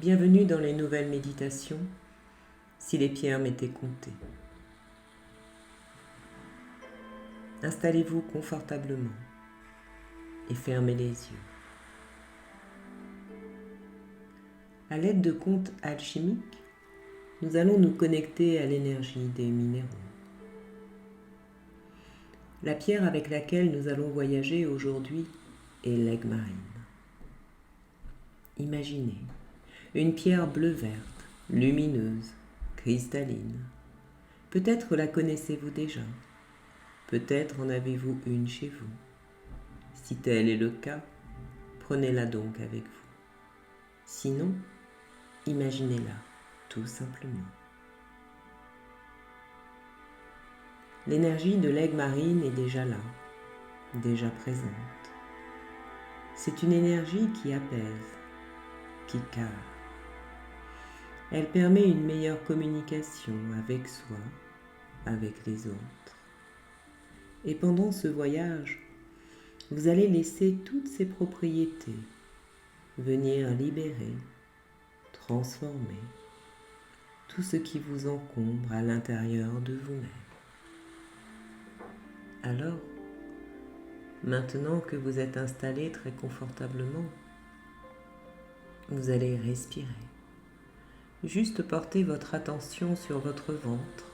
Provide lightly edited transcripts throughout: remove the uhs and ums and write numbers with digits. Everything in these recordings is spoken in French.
Bienvenue dans les nouvelles méditations, si les pierres m'étaient comptées. Installez-vous confortablement et fermez les yeux. À l'aide de comptes alchimiques, nous allons nous connecter à l'énergie des minéraux. La pierre avec laquelle nous allons voyager aujourd'hui est l'aigle marine. Imaginez une pierre bleu-verte, lumineuse, cristalline. Peut-être la connaissez-vous déjà, peut-être en avez-vous une chez vous. Si tel est le cas, prenez-la donc avec vous. Sinon, imaginez-la tout simplement. L'énergie de l'aigle marine est déjà là, déjà présente. C'est une énergie qui apaise, qui calme. Elle permet une meilleure communication avec soi, avec les autres. Et pendant ce voyage, vous allez laisser toutes ces propriétés venir libérer, transformer tout ce qui vous encombre à l'intérieur de vous-même. Alors, maintenant que vous êtes installé très confortablement, vous allez respirer. Juste portez votre attention sur votre ventre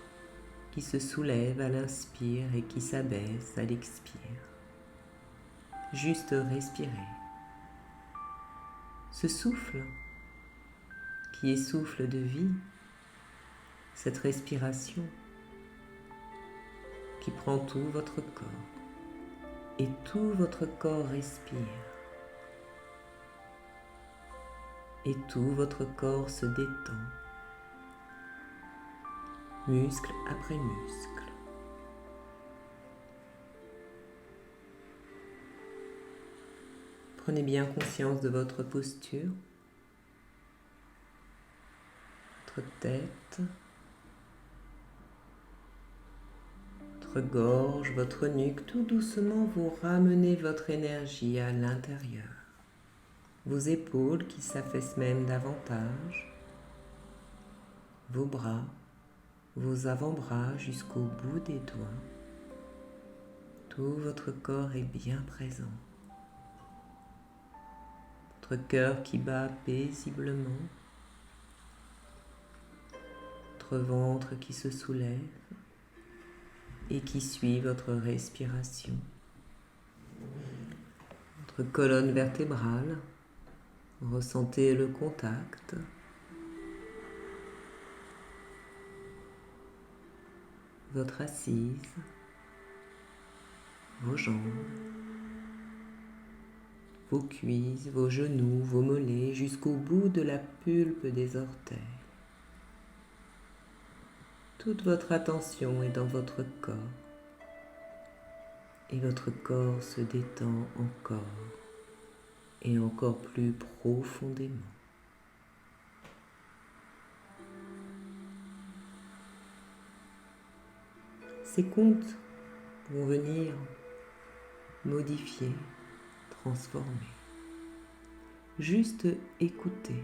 qui se soulève à l'inspire et qui s'abaisse à l'expire. Juste respirer. Ce souffle qui est souffle de vie, cette respiration qui prend tout votre corps et tout votre corps respire et tout votre corps se détend, muscle après muscle. Prenez bien conscience de votre posture, votre tête, votre gorge, votre nuque. Tout doucement, vous ramenez votre énergie à l'intérieur. Vos épaules qui s'affaissent même davantage, vos bras, vos avant-bras jusqu'au bout des doigts. Tout votre corps est bien présent. Votre cœur qui bat paisiblement, votre ventre qui se soulève et qui suit votre respiration. Votre colonne vertébrale, ressentez le contact. Votre assise, vos jambes, vos cuisses, vos genoux, vos mollets, jusqu'au bout de la pulpe des orteils. Toute votre attention est dans votre corps et votre corps se détend encore et encore plus profondément. Ces comptes vont venir modifier, transformer. Juste écouter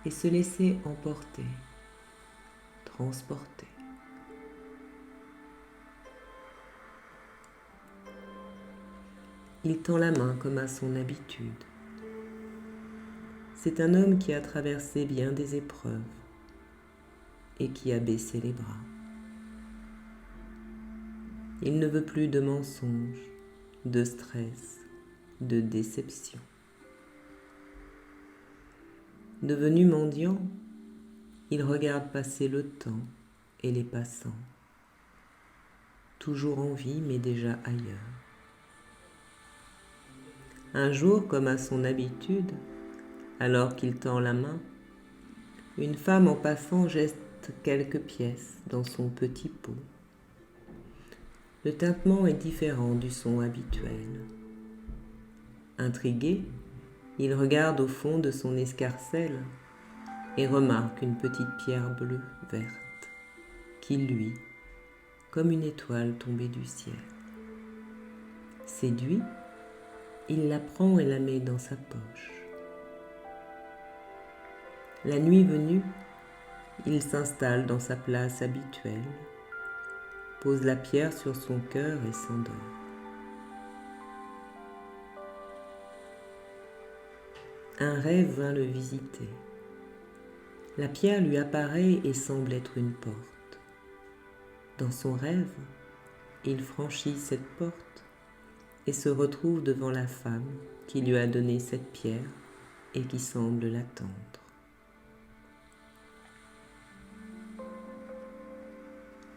et se laisser emporter, transporter. Il tend la main comme à son habitude. C'est un homme qui a traversé bien des épreuves et qui a baissé les bras. Il ne veut plus de mensonges, de stress, de déception. Devenu mendiant, il regarde passer le temps et les passants, toujours en vie mais déjà ailleurs. Un jour, comme à son habitude, alors qu'il tend la main, une femme en passant jette quelques pièces dans son petit pot. Le tintement est différent du son habituel. Intrigué, il regarde au fond de son escarcelle et remarque une petite pierre bleue verte qui luit comme une étoile tombée du ciel. Séduit, il la prend et la met dans sa poche. La nuit venue, il s'installe dans sa place habituelle, pose la pierre sur son cœur et s'endort. Un rêve vint le visiter. La pierre lui apparaît et semble être une porte. Dans son rêve, il franchit cette porte et se retrouve devant la femme qui lui a donné cette pierre et qui semble l'attendre.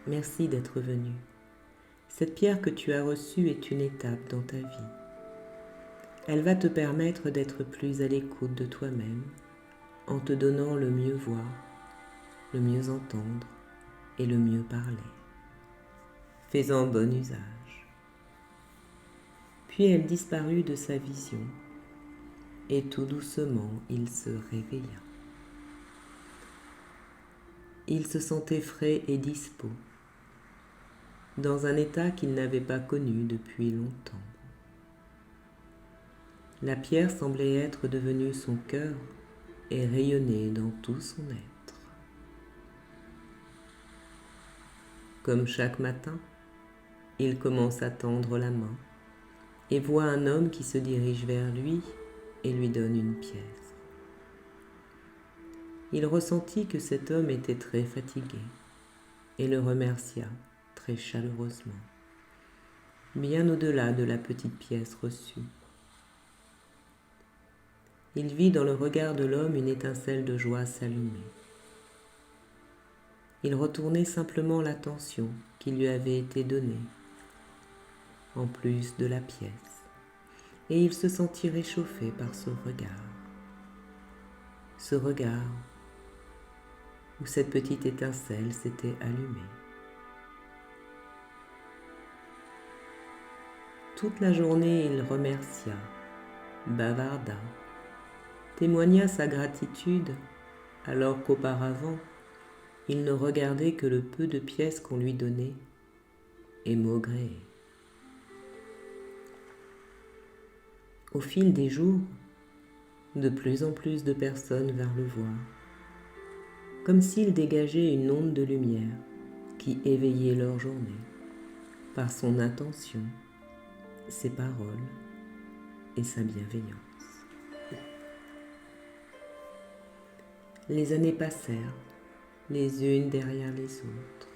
Merci d'être venu. Cette pierre que tu as reçue est une étape dans ta vie. Elle va te permettre d'être plus à l'écoute de toi-même en te donnant le mieux voir, le mieux entendre et le mieux parler. Fais-en bon usage. Puis elle disparut de sa vision et tout doucement il se réveilla. Il se sentait frais et dispos, dans un état qu'il n'avait pas connu depuis longtemps. La pierre semblait être devenue son cœur et rayonnait dans tout son être. Comme chaque matin, il commence à tendre la main et voit un homme qui se dirige vers lui et lui donne une pièce. Il ressentit que cet homme était très fatigué et le remercia très chaleureusement, bien au-delà de la petite pièce reçue. Il vit dans le regard de l'homme une étincelle de joie s'allumer. Il retournait simplement l'attention qui lui avait été donnée, en plus de la pièce, et il se sentit réchauffé par ce regard où cette petite étincelle s'était allumée. Toute la journée, il remercia, bavarda, témoigna sa gratitude alors qu'auparavant, il ne regardait que le peu de pièces qu'on lui donnait et maugréait. Au fil des jours, de plus en plus de personnes vinrent le voir, comme s'il dégageait une onde de lumière qui éveillait leur journée par son intention, ses paroles et sa bienveillance. Les années passèrent, les unes derrière les autres.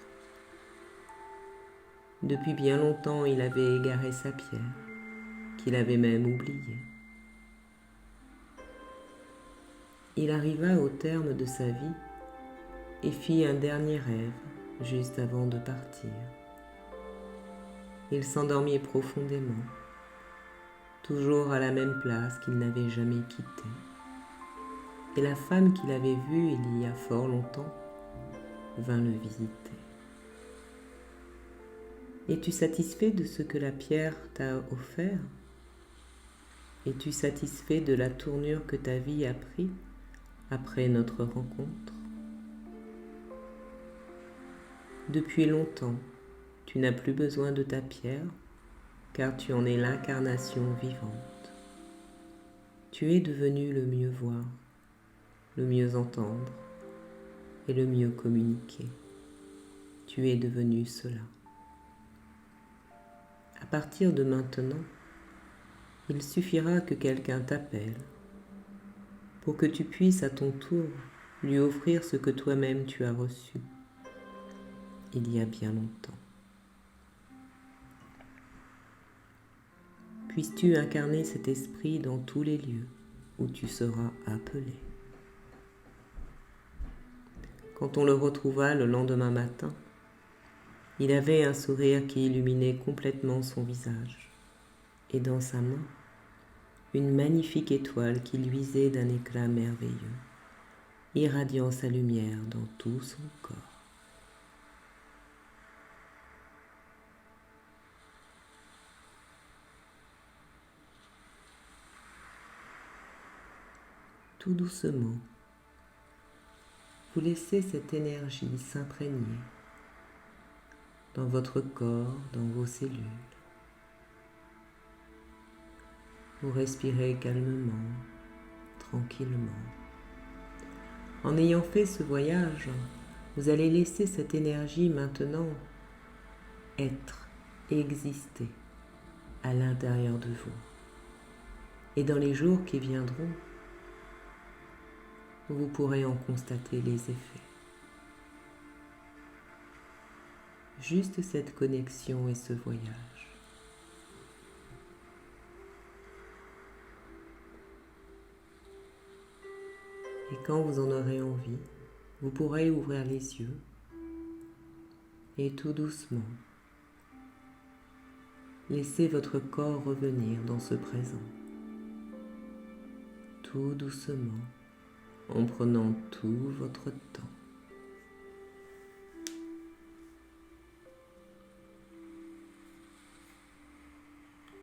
Depuis bien longtemps, il avait égaré sa pierre, qu'il avait même oubliée. Il arriva au terme de sa vie et fit un dernier rêve juste avant de partir. Il s'endormit profondément, toujours à la même place qu'il n'avait jamais quittée. Et la femme qu'il avait vue il y a fort longtemps vint le visiter. Es-tu satisfait de ce que la pierre t'a offert? Es-tu satisfait de la tournure que ta vie a pris après notre rencontre? Depuis longtemps, tu n'as plus besoin de ta pierre, car tu en es l'incarnation vivante. Tu es devenu le mieux voir, le mieux entendre et le mieux communiquer. Tu es devenu cela. À partir de maintenant, il suffira que quelqu'un t'appelle pour que tu puisses à ton tour lui offrir ce que toi-même tu as reçu il y a bien longtemps. Puisses-tu incarner cet esprit dans tous les lieux où tu seras appelé. Quand on le retrouva le lendemain matin, il avait un sourire qui illuminait complètement son visage, et dans sa main, une magnifique étoile qui luisait d'un éclat merveilleux, irradiant sa lumière dans tout son corps. Tout doucement, vous laissez cette énergie s'imprégner dans votre corps, dans vos cellules. Vous respirez calmement, tranquillement, En ayant fait ce voyage, vous allez laisser cette énergie maintenant être, exister à l'intérieur de vous. Et dans les jours qui viendront, vous pourrez en constater les effets. Juste cette connexion et ce voyage. Et quand vous en aurez envie, vous pourrez ouvrir les yeux et tout doucement, laissez votre corps revenir dans ce présent. Tout doucement, en prenant tout votre temps.